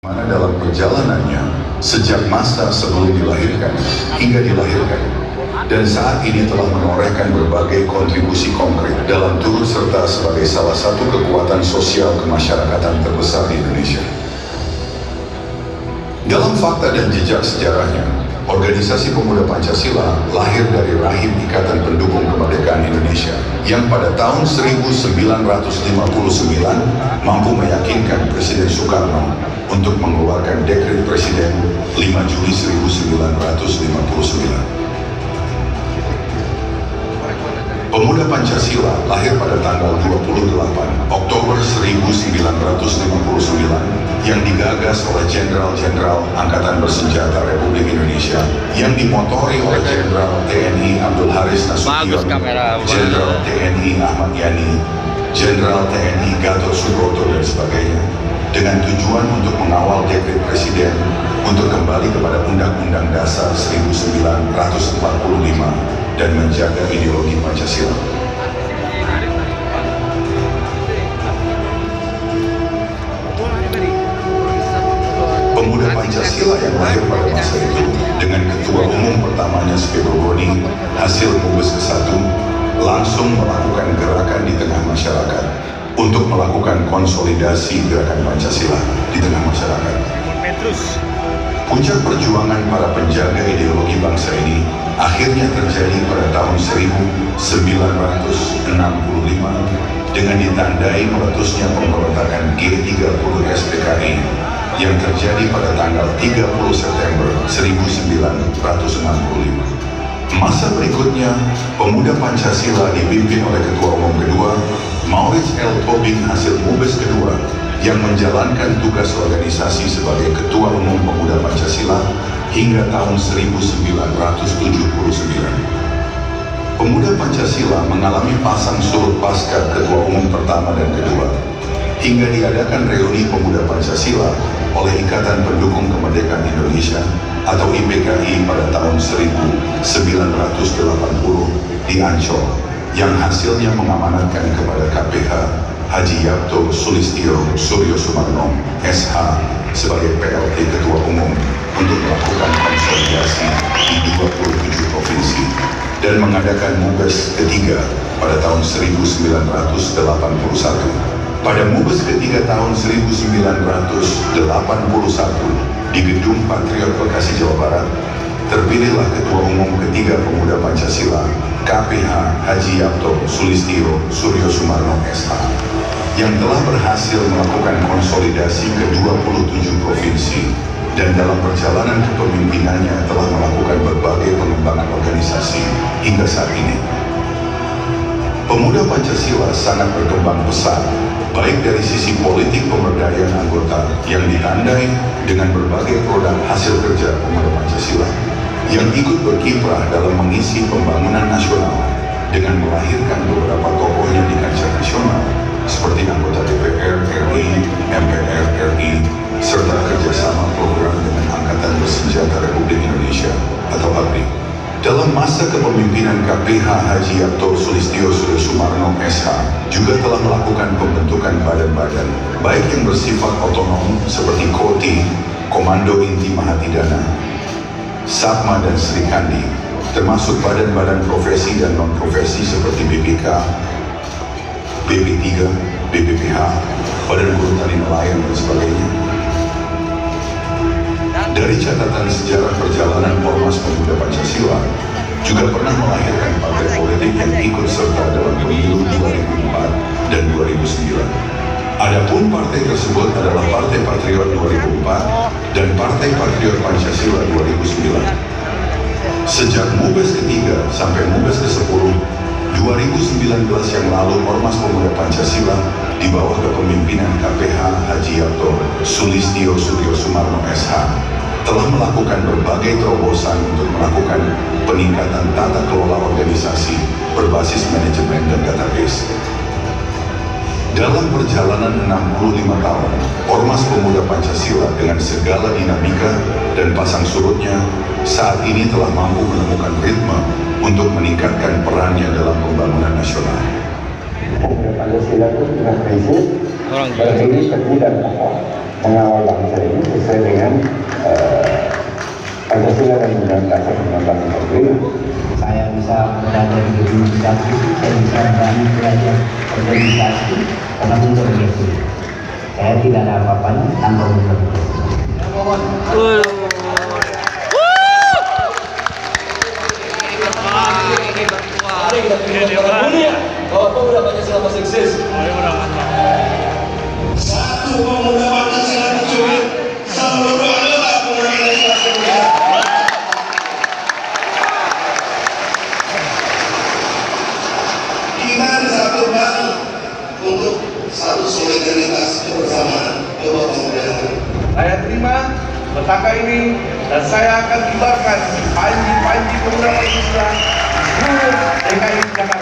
Mana dalam perjalanannya sejak masa sebelum dilahirkan hingga dilahirkan, dan saat ini telah menorehkan berbagai kontribusi konkret dalam turut serta sebagai salah satu kekuatan sosial kemasyarakatan terbesar di Indonesia. Dalam fakta dan jejak sejarahnya, Organisasi Pemuda Pancasila lahir dari rahim Ikatan Pendukung Kemerdekaan Indonesia yang pada tahun 1959 mampu meyakinkan Presiden Soekarno untuk mengeluarkan Dekret Presiden 5 Juli 1959. Pemuda Pancasila lahir pada tanggal 28 Oktober 1959 yang digagas oleh Jenderal-Jenderal Angkatan Bersenjata Republik Indonesia yang dimotori oleh Jenderal TNI Abdul Haris Nasution, Jenderal TNI Ahmad Yani, Jenderal TNI Gatot Subroto dan sebagainya, dengan tujuan untuk mengawal Dekret Presiden untuk kembali kepada Undang-Undang Dasar 1945 dan menjaga ideologi Pancasila. Pemuda Pancasila yang lahir pada masa itu dengan Ketua Umum pertamanya Spiro Goni, hasil Mubes ke-1, langsung melakukan gerakan di tengah masyarakat untuk melakukan konsolidasi gerakan Pancasila di tengah masyarakat. Puncak perjuangan para penjaga ideologi bangsa ini akhirnya terjadi pada tahun 1965 dengan ditandai meletusnya pemberontakan G30 SPKI yang terjadi pada tanggal 30 September 1965. Masa berikutnya, Pemuda Pancasila dipimpin oleh Ketua Umum kedua, Maurits L. Tobing hasil Mubes kedua, yang menjalankan tugas organisasi sebagai Ketua Umum Pemuda Pancasila hingga tahun 1979. Pemuda Pancasila mengalami pasang surut pasca Ketua Umum pertama dan kedua, hingga diadakan reuni Pemuda Pancasila oleh Ikatan Pendukung Kemerdekaan Indonesia atau IPKI pada tahun 1980 di Ancol, yang hasilnya mengamanatkan kepada KPH Haji Yapto Sulistyo Suryo Sumarno SH sebagai PLT Ketua Umum untuk melakukan konsolidasi di 27 provinsi dan mengadakan Mubes ketiga pada tahun 1981. Pada Mubes ketiga tahun 1981 di Gedung Patriot Bekasi, Jawa Barat, terpilihlah Ketua Umum ketiga Pemuda Pancasila KPH Haji Yapto Sulistyo Suryo Sumarno SH yang telah berhasil melakukan konsolidasi ke 27 provinsi dan dalam perjalanan kepemimpinannya telah melakukan berbagai pengembangan organisasi hingga saat ini. Pemuda Pancasila sangat berkembang pesat, baik dari sisi politik pemberdayaan anggota yang ditandai dengan berbagai produk hasil kerja Pemuda Pancasila yang ikut berkiprah dalam mengisi pembangunan nasional dengan melahirkan beberapa tokohnya di kancah nasional seperti anggota DPR RI, MPR RI, serta kerjasama program dengan Angkatan Bersenjata Republik Indonesia atau ABRI. Dalam masa kepemimpinan KPH Haji Yapto Sulistyo Suryo Sumarno SH juga telah melakukan pembentukan badan-badan baik yang bersifat otonom seperti KOTI, Komando Inti Mahatidana, Satma dan Serikandi, termasuk badan-badan profesi dan non-profesi seperti BPK, BP3, BPPH, Badan Guru Tani Nelayan dan sebagainya. Dari catatan sejarah perjalanan Ormas Pemuda Pancasila, juga pernah melahirkan partai politik yang ikut serta dalam pemilu 2004 dan 2009. Adapun partai tersebut adalah Partai Patriot 2004 dan Partai Patriot Pancasila 2009. Sejak Mubes ketiga sampai Mubes ke-10 2019 yang lalu, Ormas Pemuda Pancasila di bawah kepemimpinan KPH Haji Yapto Sulistyo Suryo Sumarno SH telah melakukan berbagai terobosan untuk melakukan peningkatan tata kelola organisasi berbasis manajemen dan database. Dalam perjalanan 65 tahun, Ormas Pemuda Pancasila dengan segala dinamika dan pasang surutnya saat ini telah mampu menemukan ritme untuk meningkatkan perannya dalam pembangunan nasional. Pancasila itu dengan prinsip berdiri teguh dan kokoh. mengawal bangsa ini sesuai dengan Pancasila dan Undang-Undang Dasar 1945. Saya bisa berada di gedung legislatif, saya bisa berani belajar organisasi karena mundur biasa. Saya tidak ada apa-apanya tanpa mundur. Bahwa pemuda Pancasila masih eksis. Satu pemuda Pancasila tercubit, seluruh adalah pemuda Pancasila tercubit. Kita disatukan untuk satu solidaritas kebersamaan bahwa pemuda. Saya terima petaka ini dan saya akan kibarkan panji-panji pemuda Pancasila di seluruh DKI Jakarta.